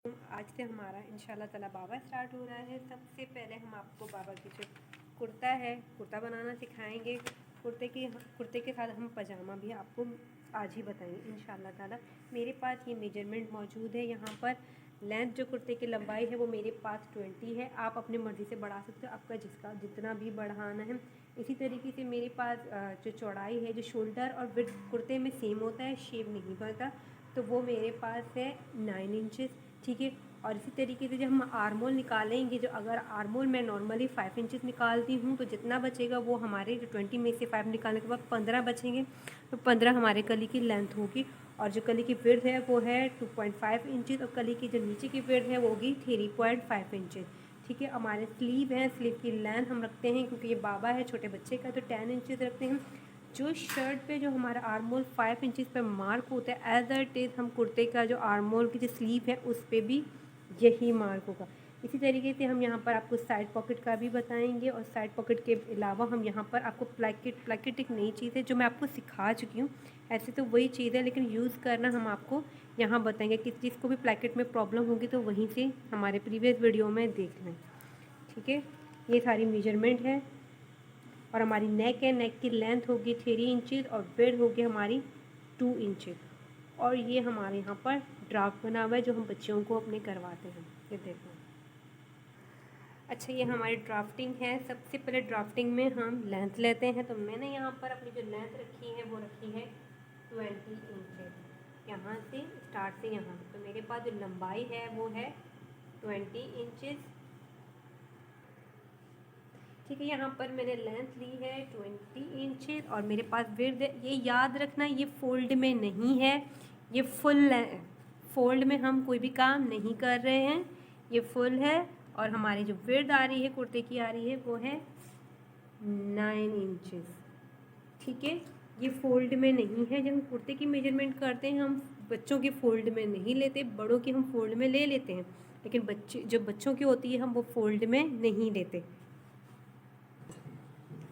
आज से हमारा इंशाल्लाह ताला बाबा स्टार्ट हो रहा है। सबसे पहले हम आपको बाबा की जो कुर्ता बनाना सिखाएंगे। कुर्ते के साथ हम पजामा भी आपको आज ही बताएंगे इंशाल्लाह ताला। मेरे पास ये मेजरमेंट मौजूद है। यहाँ पर लेंथ जो कुर्ते की लंबाई है वो मेरे पास 20 है। आप अपनी मर्ज़ी से बढ़ा सकते हो, आपका जितना भी बढ़ाना है। इसी तरीके से मेरे पास जो चौड़ाई है, जो शोल्डर और विड्थ कुर्ते में सेम होता है, शेप नहीं बनता, तो वो मेरे पास है 9 इंचज़। ठीक है। और इसी तरीके से जब हम आर्मोल निकालेंगे, जो अगर आर्मोल मैं नॉर्मली 5 इंचज़ निकालती हूँ, तो जितना बचेगा वो हमारे जो 20 में से 5 निकालने के बाद 15 बचेंगे, तो 15 हमारे कली की लेंथ होगी। और जो कली की विड्थ है वो है 2.5 इंचज़ और कली की जो नीचे की विड्थ है वो होगी 3.5 इंचज़। ठीक है। हमारे स्लीव हैं, स्लीव की लेंथ हम रखते हैं, क्योंकि ये बाबा है छोटे बच्चे का, तो 10 इंचज़ रखते हैं। जो शर्ट पे जो हमारा आर्मोल 5 इंचज़ पे मार्क होता है, एज इट इज़ हम कुर्ते का जो आर्मोल की जो स्लीव है उस पर भी यही मार्क होगा। इसी तरीके से हम यहाँ पर आपको साइड पॉकेट का भी बताएंगे, और साइड पॉकेट के अलावा हम यहाँ पर आपको प्लैकेट एक नई चीज़ है जो मैं आपको सिखा चुकी हूँ। ऐसे तो वही चीज़ है, लेकिन यूज़ करना हम आपको यहाँ बताएंगे। किस चीज़ को भी प्लैकेट में प्रॉब्लम होगी तो वहीं से हमारे प्रीवियस वीडियो में देख लें। ठीक है। ये सारी मेजरमेंट है। और हमारी नेक है, नेक की लेंथ होगी 3 इंचज़ और विड्थ होगी हमारी 2 इंचज़। और ये हमारे यहाँ पर ड्राफ्ट बना हुआ है जो हम बच्चों को अपने करवाते हैं। ये देखो। अच्छा, ये हमारी ड्राफ्टिंग है। सबसे पहले ड्राफ्टिंग में हम लेंथ लेते हैं, तो मैंने यहाँ पर अपनी जो लेंथ रखी है वो रखी है 20 इंचज़। यहाँ से स्टार्ट से यहाँ, तो मेरे पास जो लंबाई है वो है 20 इंचज़। ठीक है। यहाँ पर मैंने लेंथ ली है 20 इंचज़ और मेरे पास विड्थ है। ये याद रखना, ये फोल्ड में नहीं है, ये फुल फोल्ड में हम कोई भी काम नहीं कर रहे हैं, ये फुल है। और हमारी जो विड्थ आ रही है कुर्ते की आ रही है वो है 9 इंचज़। ठीक है। ये फोल्ड में नहीं है। जब हम कुर्ते की मेजरमेंट करते हैं हम बच्चों के फोल्ड में नहीं लेते, बड़ों की हम फोल्ड में ले लेते हैं, लेकिन जो बच्चों की होती है हम वो फोल्ड में नहीं लेते।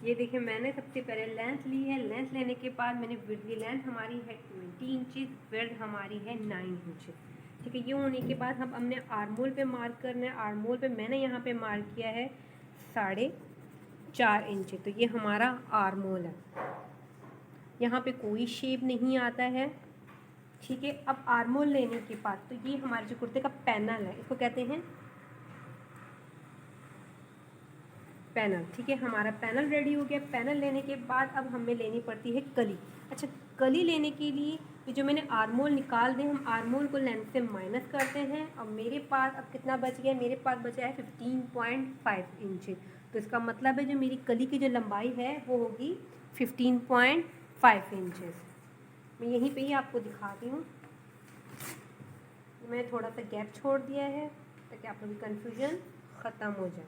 ये देखिए, मैंने सबसे पहले लेंथ ली है। लेंथ लेने के बाद मैंने विड्थ की लेंथ हमारी है 20 इंचज़, विड्थ हमारी है 9 इंचज़। ठीक है। ये होने के बाद हम अपने आर्मोल पे मार्क करना है। आर्मोल पे मैंने यहाँ पे मार्क किया है 4.5 इंच। तो ये हमारा आर्मोल है। यहाँ पे कोई शेप नहीं आता है। ठीक है। अब आर्मोल लेने के बाद तो ये हमारे जो कुर्ते का पैनल है, इसको कहते हैं पैनल। ठीक है। हमारा पैनल रेडी हो गया। पैनल लेने के बाद अब हमें लेनी पड़ती है कली। अच्छा, कली लेने के लिए ये जो मैंने आर्मोल निकाल दें, हम आर्मोल को लेंथ से माइनस करते हैं। और मेरे पास अब कितना बच गया, मेरे पास बचा है 15.5 इंच। तो इसका मतलब है जो मेरी कली की जो लंबाई है वो होगी 15.5 इंचज़। मैं यहीं पे ही आपको दिखाती हूँ। मैं थोड़ा सा गैप छोड़ दिया है ताकि आप लोगों की कन्फ्यूजन ख़त्म हो जाए।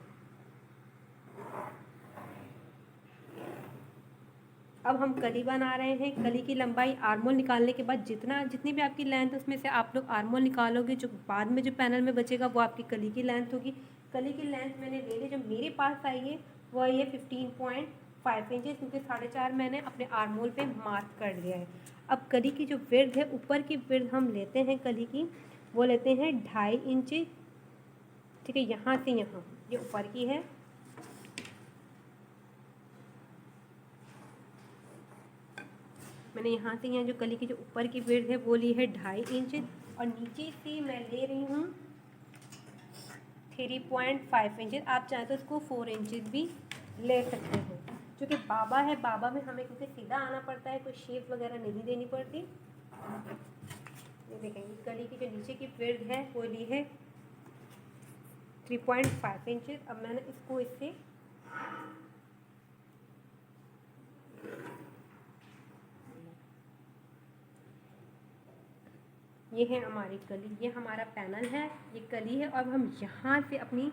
अब हम कली बना रहे हैं। कली की लंबाई आर्मोल निकालने के बाद जितनी भी आपकी लेंथ उसमें से आप लोग आर्मोल निकालोगे, जो बाद में जो पैनल में बचेगा वो आपकी कली की लेंथ होगी। कली की लेंथ मैंने ले ली, जो मेरे पास आई है वो आई है 15.5 इंचज़, क्योंकि 4.5 मैंने अपने आर्मोल पे मार्क कर लिया है। अब कली की जो विड्थ है, ऊपर की विड्थ हम लेते हैं कली की, वो लेते हैं 2.5 इंच। ठीक है। यहाँ से यहाँ ये ऊपर की है। मैंने यहाँ से यहाँ जो कली की जो ऊपर की विड्थ है वो ली है 2.5 इंच, और नीचे से मैं ले रही हूँ 3.5 इंच। आप चाहें तो इसको 4 इंचज़ भी ले सकते हैं। क्योंकि बाबा है, बाबा में हमें क्योंकि सीधा आना पड़ता है, कोई शेप वगैरह नहीं देनी पड़ती। ये देखेंगे कली की जो नीचे की विड्थ है वो ली है 3.5 इंच। अब मैंने इसको इससे ये है हमारी कली, ये हमारा पैनल है, ये कली है। और हम यहाँ से अपनी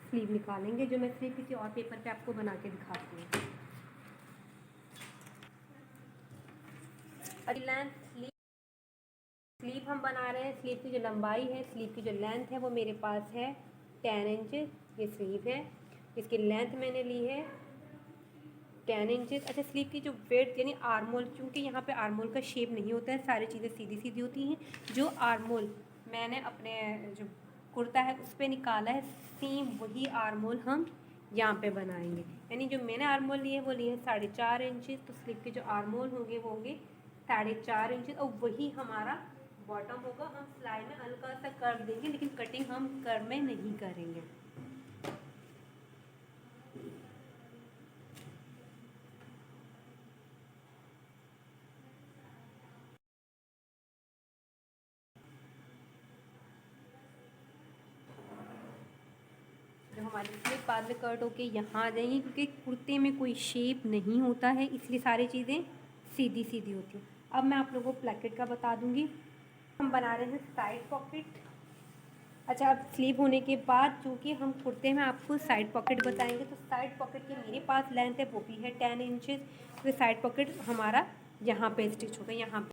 स्लीव निकालेंगे, जो मैं स्लीव किसी और पेपर पे आपको बना के दिखाती हूँ। लेंथ स्लीव हम बना रहे हैं। स्लीव की जो लंबाई है, स्लीव की जो लेंथ है वो मेरे पास है 10 इंच। ये स्लीव है, इसकी लेंथ मैंने ली है 10 इंचज़। अच्छा, स्लीव की जो विड्थ यानी आर्मोल, क्योंकि यहाँ पे आर्मोल का शेप नहीं होता है, सारी चीज़ें सीधी सीधी होती हैं। जो आर्मोल मैंने अपने जो कुर्ता है उस पर निकाला है, सेम वही आर्म होल हम यहाँ पे बनाएंगे। यानी जो मैंने आर्म होल लिए वो लिए 4.5 इंचेस, तो स्लीव के जो आर्म होल होंगे वो होंगे 4.5 इंचेस, और वही हमारा बॉटम होगा। हम सिलाई में हल्का सा कर्व देंगे, लेकिन कटिंग हम कर्व में नहीं करेंगे। जो हमारी स्लीव बाद में कट होके यहाँ आ जाएंगी, क्योंकि कुर्ते में कोई शेप नहीं होता है, इसलिए सारी चीज़ें सीधी सीधी होती हैं। अब मैं आप लोगों को प्लैकेट का बता दूँगी। हम बना रहे हैं साइड पॉकेट। अच्छा, अब स्लीव होने के बाद चूँकि हम कुर्ते में आपको साइड पॉकेट बताएंगे, तो साइड पॉकेट की मेरे पास लेंथ है वो भी है 10 इंचेस। तो साइड पॉकेट हमारा यहाँ पे स्टिच होगा, यहाँ पे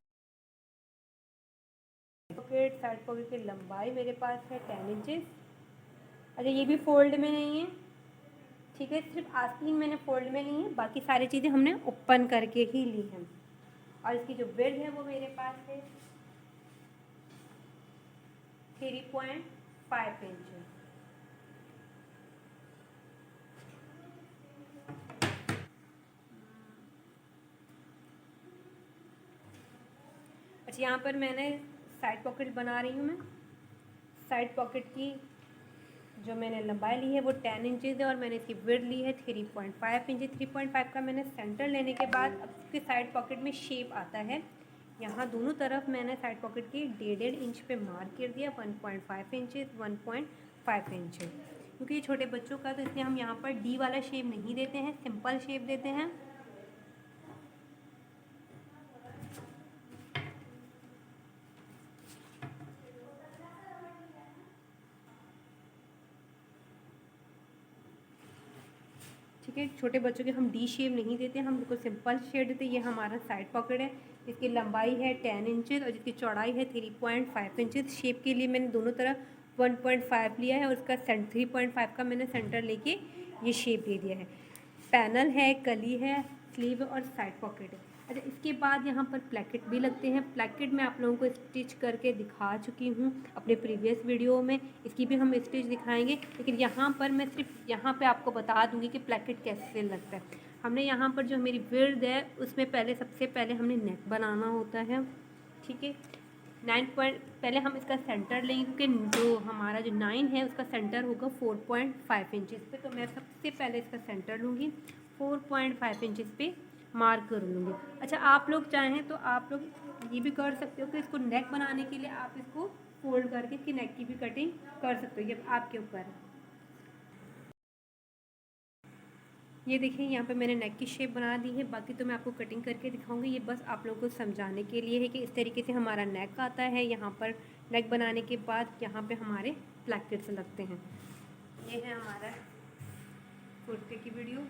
पॉकेट साइड पॉकेट की लंबाई मेरे पास है 10 इंचेस। अच्छा, ये भी फोल्ड में नहीं है, ठीक है, सिर्फ आस्तीन मैंने फोल्ड में ली है, बाकी सारी चीज़ें हमने ओपन करके ही ली हैं। और इसकी जो विड्थ है वो मेरे पास है 3.5 इंच। अच्छा, यहाँ पर मैंने साइड पॉकेट बना रही हूँ। मैं साइड पॉकेट की जो मैंने लंबाई ली है वो 10 इंचज़ है, और मैंने इसकी विड्थ ली है 3.5 इंच। 3.5 का मैंने सेंटर लेने के बाद अब इसके साइड पॉकेट में शेप आता है। यहाँ दोनों तरफ मैंने साइड पॉकेट की 1.5 इंच पे मार्क कर दिया, 1.5 इंचज़ 1.5 इंच, क्योंकि ये छोटे बच्चों का, तो इसलिए हम यहाँ पर डी वाला शेप नहीं देते हैं, सिंपल शेप देते हैं। ठीक है, छोटे बच्चों के हम डी शेप नहीं देते, हम बिल्कुल सिंपल शेप देते। ये हमारा साइड पॉकेट है, इसकी लंबाई है 10 इंचज़ और जिसकी चौड़ाई है 3.5 इंचज़। शेप के लिए मैंने दोनों तरफ 1.5 लिया है, और इसका 3.5 का मैंने सेंटर लेके ये शेप दे दिया है। पैनल है, कली है, स्लीव और साइड पॉकेट है। अच्छा, इसके बाद यहाँ पर प्लैकेट भी लगते हैं। प्लैकेट मैं आप लोगों को स्टिच करके दिखा चुकी हूँ अपने प्रीवियस वीडियो में, इसकी भी हम स्टिच दिखाएंगे, लेकिन यहाँ पर मैं सिर्फ यहाँ पे आपको बता दूँगी कि प्लैकेट कैसे लगता है। हमने यहाँ पर जो मेरी विड्थ है उसमें पहले सबसे पहले हमने नेक बनाना होता है, ठीक है। 9 पॉइंट पहले हम इसका सेंटर लेंगे, क्योंकि जो हमारा जो 9 है उसका सेंटर होगा 4.5 इंचज़ पे, तो मैं सबसे पहले इसका सेंटर लूँगी, 4.5 इंचज़ पे मार्क कर लूँगी। अच्छा, आप लोग चाहें तो आप लोग ये भी कर सकते हो कि इसको नेक बनाने के लिए आप इसको फोल्ड करके इसकी नेक की भी कटिंग कर सकते हो, ये आपके ऊपर है। ये देखिए, यहाँ पे मैंने नेक की शेप बना दी है, बाकी तो मैं आपको कटिंग करके दिखाऊंगी। ये बस आप लोगों को समझाने के लिए है कि इस तरीके से हमारा नेक आता है। यहाँ पर नेक बनाने के बाद यहाँ पे हमारे प्लैकेट्स लगते हैं। ये है हमारा कुर्ते की वीडियो।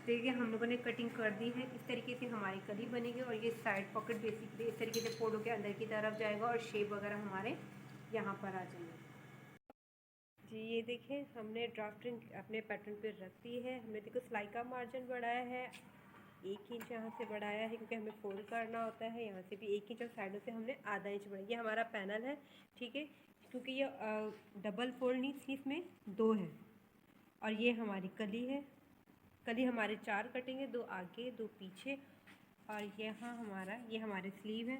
देखिए, हम लोगों ने कटिंग कर दी है, इस तरीके से हमारी कली बनेगी, और ये साइड पॉकेट बेसिकली इस तरीके से फोल्ड के अंदर की तरफ जाएगा, और शेप वगैरह हमारे यहाँ पर आ जाएंगे। जी, ये देखें, हमने ड्राफ्टिंग अपने पैटर्न पे रख दी है। हमने देखो सिलाई का मार्जिन बढ़ाया है, 1 इंच यहाँ से बढ़ाया है, क्योंकि हमें फोल्ड करना होता है। यहाँ से भी 1 इंच, और साइडों से हमने आधा इंच बढ़ाया। ये हमारा पैनल है, ठीक है, क्योंकि ये डबल फोल्ड नहीं थी, इसमें 2 है। और ये हमारी कली है, कली हमारे 4 कटेंगे, 2 आगे 2 पीछे, और यहाँ हमारा ये हमारे स्लीव है।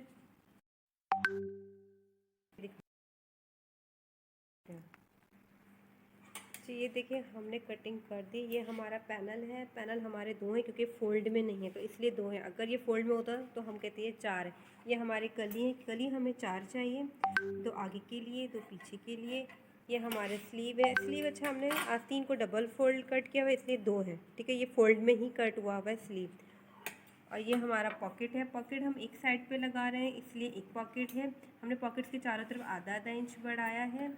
तो ये देखिए, हमने कटिंग कर दी। ये हमारा पैनल है, पैनल हमारे 2 हैं, क्योंकि फ़ोल्ड में नहीं है तो इसलिए 2 हैं। अगर ये फ़ोल्ड में होता तो हम कहते हैं 4 है। ये हमारी कली है, कली हमें 4 चाहिए, 2 आगे के लिए 2 पीछे के लिए। ये हमारे स्लीव है, स्लीव अच्छा हमने आस्तीन को डबल फोल्ड कट किया हुआ, इसलिए 2 है, ठीक है, ये फोल्ड में ही कट हुआ हुआ है स्लीव। और ये हमारा पॉकेट है, पॉकेट हम एक साइड पे लगा रहे हैं, इसलिए एक पॉकेट है। हमने पॉकेट्स के चारों तरफ आधा आधा इंच बढ़ाया है।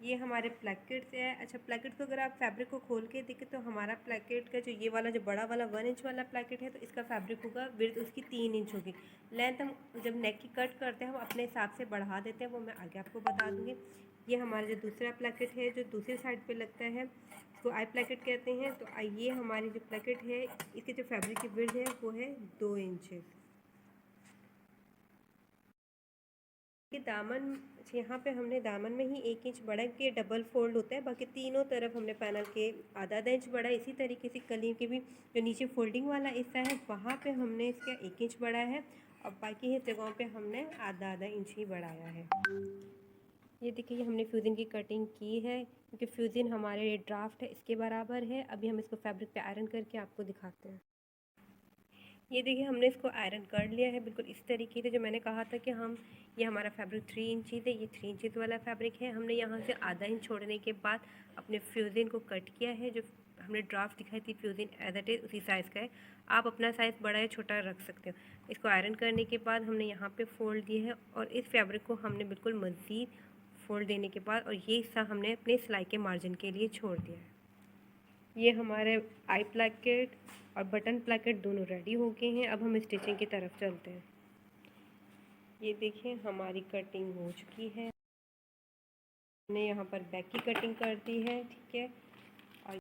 ये हमारे प्लैकेट्स है। अच्छा, प्लैकेट को अगर आप फैब्रिक को खोल के देखें तो हमारा प्लैकेट का जो ये वाला जो बड़ा वाला 1 इंच वाला प्लैकेट है, तो इसका फैब्रिक होगा, विड्थ उसकी 3 इंच होगी। लेंथ हम जब नेक की कट करते हैं हम अपने हिसाब से बढ़ा देते हैं, वो मैं आगे आपको बता दूँगी। ये हमारा जो दूसरा प्लैकेट है जो दूसरी साइड पे लगता है, इसको आई प्लैकेट कहते हैं। तो ये हमारी जो प्लैकेट है, इसके जो फैब्रिक की विड्थ है वो है 2 इंच। ये दामन, यहाँ पे हमने दामन में ही 1 इंच बड़ा के डबल फोल्ड होता है, बाकी तीनों तरफ हमने पैनल के आधा आधा इंच बड़ा। इसी तरीके से कली के भी जो नीचे फोल्डिंग वाला हिस्सा है वहाँ पे हमने इसका 1 इंच बढ़ा है और बाकी जगहों पे हमने आधा आधा इंच ही बढ़ाया है। ये देखिए हमने फ्यूज़न की कटिंग की है, क्योंकि फ्यूज़न हमारे ड्राफ्ट है इसके बराबर है। अभी हम इसको फैब्रिक पे आयरन करके आपको दिखाते हैं। ये देखिए हमने इसको आयरन कर लिया है बिल्कुल इस तरीके से, जो मैंने कहा था कि हम ये हमारा फैब्रिक 3 इंचज़ है, ये 3 इंचज़ वाला फैब्रिक है। हमने यहाँ से आधा इंच छोड़ने के बाद अपने फ्यूज़न को कट किया है। जो हमने ड्राफ्ट दिखाई थी फ्यूज़न एज इट इज़ उसी साइज़ का है। आप अपना साइज़ बड़ा या छोटा रख सकते हो। इसको आयरन करने के बाद हमने यहाँ पर फोल्ड दिया है और इस फैब्रिक को हमने बिल्कुल मज़ीद फोल्ड देने के बाद और ये हिस्सा हमने अपने सिलाई के मार्जिन के लिए छोड़ दिया है। ये हमारे आई प्लैकेट और बटन प्लैकेट दोनों रेडी हो गए हैं। अब हम स्टिचिंग की तरफ चलते हैं। ये देखिए हमारी कटिंग हो चुकी है। हमने यहाँ पर बैक की कटिंग कर दी है, ठीक है। और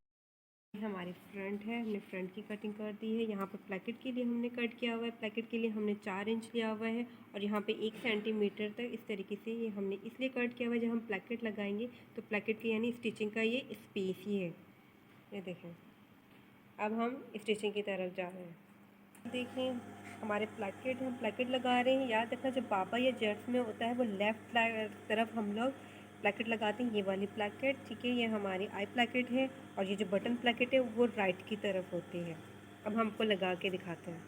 ये हमारी फ्रंट है, हमने फ्रंट की कटिंग कर दी है। यहाँ पर प्लैकेट के लिए हमने कट किया हुआ है। प्लैकेट के लिए हमने 4 इंच लिया हुआ है और यहाँ पे 1 सेंटीमीटर तक इस तरीके से ये हमने इसलिए कट किया हुआ है, जब हम प्लैकेट लगाएंगे तो प्लैकेट की यानी स्टिचिंग का ये स्पेस ही है। ये देखें, अब हम स्टिचिंग की तरफ जा रहे हैं। देखिए हमारे प्लैकेट, हम प्लैकेट लगा रहे हैं। याद रखना जब बाबा या जेंट्स में होता है वो लेफ़्ट तरफ हम लोग प्लैकेट लगाते हैं, ये वाली प्लैकेट, ठीक है। ये हमारी आई प्लैकेट है और ये जो बटन प्लैकेट है वो राइट की तरफ होती है। अब हमको लगा के दिखाते हैं।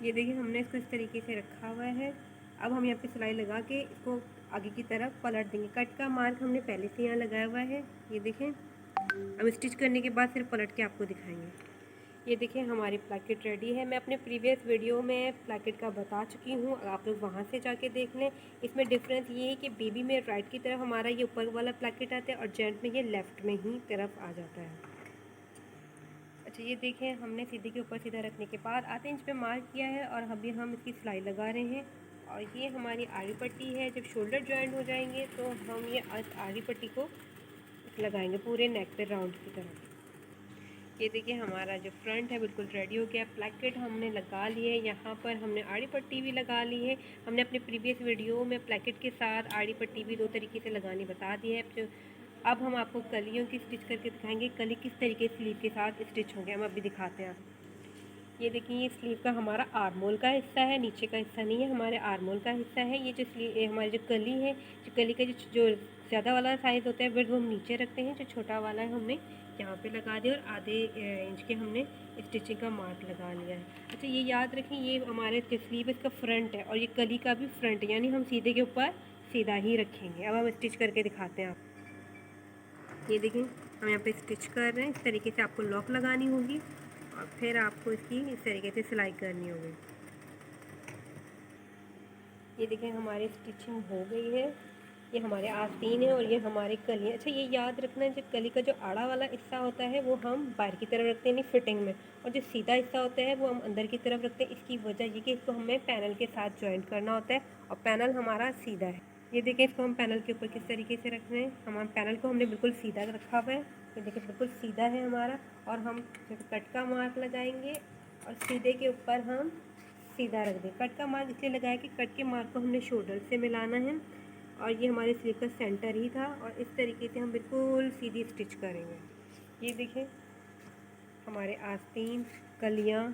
ये देखिए हमने इसको इस तरीके से रखा हुआ है। अब हम यहाँ पे सिलाई लगा के इसको आगे की तरफ पलट देंगे। कट का मार्क हमने पहले से यहाँ लगाया हुआ है, ये देखें। अब स्टिच करने के बाद फिर पलट के आपको दिखाएंगे। ये देखिए हमारी प्लैकेट रेडी है। मैं अपने प्रीवियस वीडियो में प्लैकेट का बता चुकी हूँ, आप लोग वहाँ से जाके देख लें। इसमें डिफरेंस ये है कि बेबी में राइट की तरफ हमारा ये ऊपर वाला प्लैकेट आता है और जेंट में ये लेफ़्ट में ही तरफ आ जाता है। अच्छा ये देखें हमने सीधे के ऊपर सीधा रखने के बाद आधे इंच पे मार्क किया है और अभी हम इसकी सिलाई लगा रहे हैं। और ये हमारी आड़ी पट्टी है। जब शोल्डर जॉइंट हो जाएंगे तो हम ये आड़ी पट्टी को लगाएंगे पूरे नेक पे राउंड की तरफ। ये देखिए हमारा जो फ्रंट है बिल्कुल रेडी हो गया। प्लैकेट हमने लगा लिए है, यहाँ पर हमने आड़ी पट्टी भी लगा ली है। हमने अपने प्रीवियस वीडियो में प्लैकेट के साथ आड़ी पट्टी भी 2 तरीके से लगानी बता दी है। अब हम आपको कलियों की स्टिच करके दिखाएंगे। कली किस तरीके स्लीव के साथ स्टिच होंगे हम अभी दिखाते हैं। ये देखिए ये स्लीव का हमारा आर्मोल का हिस्सा है, नीचे का हिस्सा नहीं है, हमारे आर्मोल का हिस्सा है। ये जो स्लीव हमारी जो कली है, जो कली का जो ज़्यादा वाला साइज़ होता है वो हम नीचे रखते हैं। जो छोटा वाला है हमने यहाँ पे लगा दिया और आधे इंच के हमने स्टिचिंग का मार्क लगा लिया है। अच्छा ये याद रखें ये हमारे स्लीव इसका फ्रंट है और ये कली का भी फ्रंट है, यानी हम सीधे के ऊपर सीधा ही रखेंगे। अब हम स्टिच करके दिखाते हैं आप। ये देखिए हम यहाँ पे स्टिच कर रहे हैं। इस तरीके से आपको लॉक लगानी होगी और फिर आपको इसकी इस तरीके से सिलाई करनी होगी। ये देखें हमारी स्टिचिंग हो गई है। ये हमारे आस्तीन है और ये हमारे कली। अच्छा ये याद रखना है, जो कली का जो आड़ा वाला हिस्सा होता है वो हम बाहर की तरफ रखते हैं, नहीं फिटिंग में, और जो सीधा हिस्सा होता है वो हम अंदर की तरफ रखते हैं। इसकी वजह ये कि इसको हमें पैनल के साथ जॉइंट करना होता है और पैनल हमारा सीधा है। ये देखें इसको हम पैनल के ऊपर किस तरीके से रख रहे हैं। हमारे पैनल को हमने बिल्कुल सीधा रखा हुआ है। ये देखिए बिल्कुल सीधा है हमारा। और हम जब कट का मार्क लगाएंगे और सीधे के ऊपर हम सीधा रख दें। कट का मार्क इसलिए लगाया कि कट के मार्क को हमने शोल्डर से मिलाना है और ये हमारे स्लीव का सेंटर ही था। और इस तरीके से हम बिल्कुल सीधी स्टिच करेंगे। ये देखें हमारे आस्तीन, कलियाँ।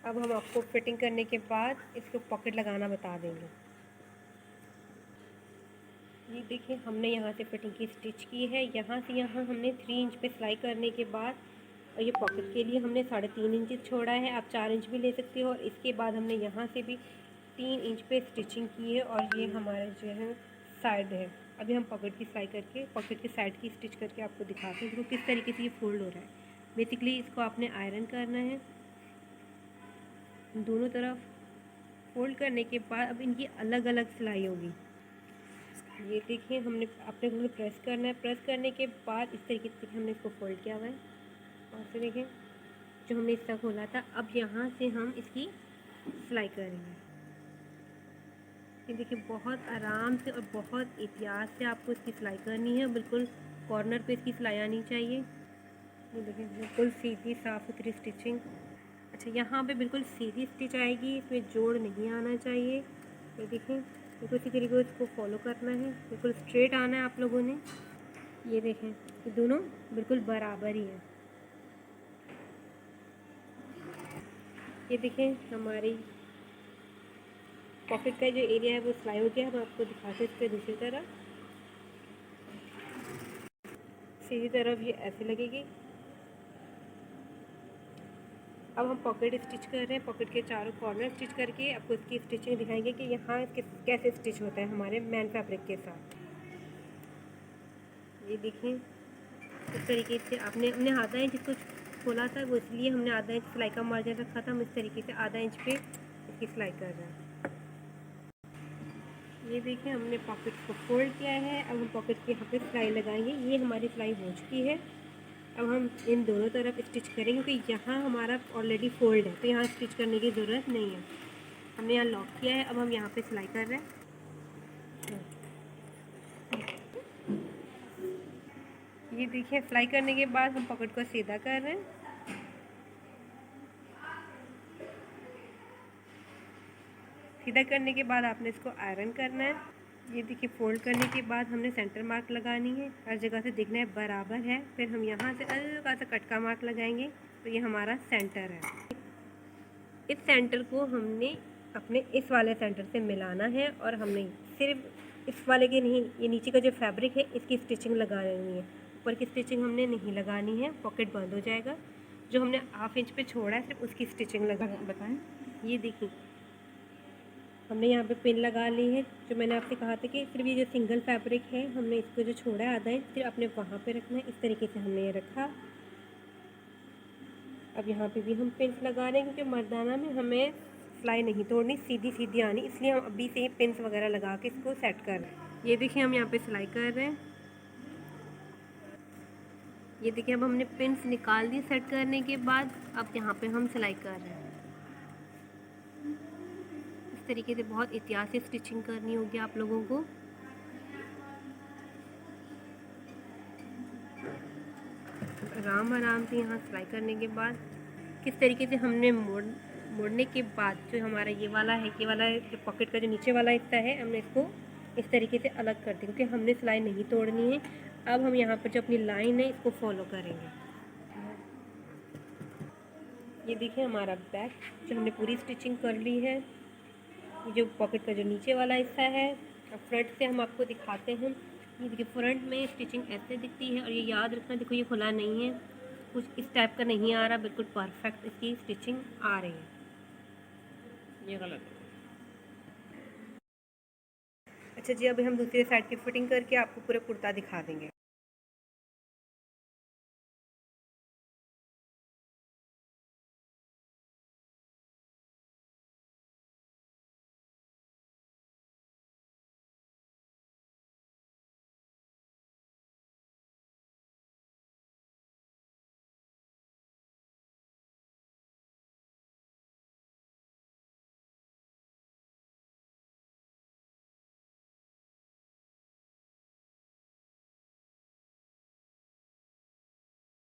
अब हम आपको फिटिंग करने के बाद इसको पॉकेट लगाना बता देंगे। ये देखिए हमने यहाँ से फिटिंग की स्टिच की है। यहाँ से यहाँ हमने 3 इंच पे सिलाई करने के बाद और ये पॉकेट के लिए हमने 3.5 इंच छोड़ा है। आप 4 इंच भी ले सकते हो। और इसके बाद हमने यहाँ से भी 3 इंच पे स्टिचिंग की है और ये हमारा जो है साइड है। अभी हम पॉकेट की सिलाई करके पॉकेट के साइड की स्टिच करके आपको दिखाते हैं कि किस तरीके से ये फोल्ड हो रहा है। बेसिकली इसको आपने आयरन करना है दोनों तरफ। फोल्ड करने के बाद अब इनकी अलग अलग सिलाई होगी। ये देखिए हमने अपने को प्रेस करना है। प्रेस करने के बाद इस तरीके से हमने इसको फोल्ड किया हुआ है और फिर देखें जो हमने हिस्सा खोला था, अब यहाँ से हम इसकी सिलाई करेंगे। ये देखिए बहुत आराम से और बहुत एहतियात से आपको इसकी सिलाई करनी है। बिल्कुल कॉर्नर पे इसकी सिलाई आनी चाहिए। ये देखिए बिल्कुल सीधी साफ़ सुथरी स्टिचिंग। अच्छा यहाँ पे बिल्कुल सीधी स्टिच आएगी, इसमें जोड़ नहीं आना चाहिए। ये देखें, बिल्कुल इसी तरीके से इसको फॉलो करना है, बिल्कुल स्ट्रेट आना है आप लोगों ने। ये देखें, ये दोनों बिल्कुल बराबर ही हैं। ये देखें, हमारी पॉकेट का जो एरिया है वो सिलाई हो गया। हम आपको दिखाते हैं इस पर दूसरी तरफ। सीधी तरफ ये ऐसे लगेगी। अब हम पॉकेट स्टिच कर रहे हैं। पॉकेट के चारों कॉर्नर स्टिच करके आपको इसकी स्टिचिंग दिखाएंगे कि यहाँ कैसे स्टिच होता है हमारे मैन फैब्रिक के साथ। ये देखें, इस तरीके से हमने आधा इंच इसको खोला था, वो इसलिए हमने आधा इंच सिलाई का मार्जिन रखा था। हम इस तरीके से आधा इंच पे इसकी सिलाई कर रहे हैं। ये देखिए, हमने पॉकेट को फोल्ड किया है। अब हम पॉकेट के यहाँ पे सिलाई लगाएंगे। ये हमारी सिलाई हो चुकी है। अब हम इन दोनों तरफ स्टिच करेंगे क्योंकि यहाँ हमारा ऑलरेडी फोल्ड है, तो यहाँ स्टिच करने की ज़रूरत नहीं है। हमने यहाँ लॉक किया है। अब हम यहाँ पे सिलाई कर रहे हैं। ये देखिए, सिलाई करने के बाद हम पॉकेट को सीधा कर रहे हैं। सीधा करने के बाद आपने इसको आयरन करना है। ये देखिए, फोल्ड करने के बाद हमने सेंटर मार्क लगानी है। हर जगह से देखना है बराबर है। फिर हम यहाँ से हल्का सा कट का मार्क लगाएंगे, तो ये हमारा सेंटर है। इस सेंटर को हमने अपने इस वाले सेंटर से मिलाना है और हमने सिर्फ इस वाले के नहीं, ये नीचे का जो फैब्रिक है इसकी स्टिचिंग लगानी है। ऊपर की स्टिचिंग हमने नहीं लगानी है, पॉकेट बंद हो जाएगा। जो हमने हाफ इंच पे छोड़ा है सिर्फ उसकी स्टिचिंग लगा। बताएं, ये देखिए, हमने यहाँ पे पिन लगा ली है। जो मैंने आपसे कहा था कि सिर्फ ये जो सिंगल फैब्रिक है, हमने इसको जो छोड़ा है आधा इंच, सिर्फ अपने वहाँ पे रखना है। इस तरीके से हमने ये रखा। अब यहाँ पे भी हम पिन्स लगा रहे हैं क्योंकि मर्दाना में हमें सिलाई नहीं तोड़नी, सीधी सीधी आनी, इसलिए हम अभी से ही पिन्स वगैरह लगा के इसको सेट कर रहे हैं। ये देखिए, हम यहाँ पे सिलाई कर रहे हैं। ये देखिए, अब हमने पिन्स निकाल दी सेट करने के बाद। अब यहाँ पे हम सिलाई कर रहे हैं। इस तरीके से बहुत एहतियात से स्टिचिंग करनी होगी आप लोगों को। आराम से यहाँ सिलाई करने के बाद किस तरीके से हमने मोड़ने के बाद जो हमारा ये वाला जो पॉकेट का जो नीचे वाला हिस्सा है, हमने इसको इस तरीके से अलग कर दिया क्योंकि हमने सिलाई नहीं तोड़नी है। अब हम यहाँ पर जो अपनी लाइन है इसको फॉलो करेंगे। ये देखिए, हमारा बैक जो हमने पूरी स्टिचिंग कर ली है। ये जो पॉकेट का जो नीचे वाला हिस्सा है, अब फ्रंट से हम आपको दिखाते हैं। ये देखिए, फ्रंट में स्टिचिंग ऐसे दिखती है और ये याद रखना, देखो ये खुला नहीं है, कुछ इस टाइप का नहीं आ रहा, बिल्कुल परफेक्ट इसकी स्टिचिंग आ रही है। ये गलत है। अच्छा जी, अभी हम दूसरी साइड की फिटिंग करके आपको पूरा कुर्ता दिखा देंगे।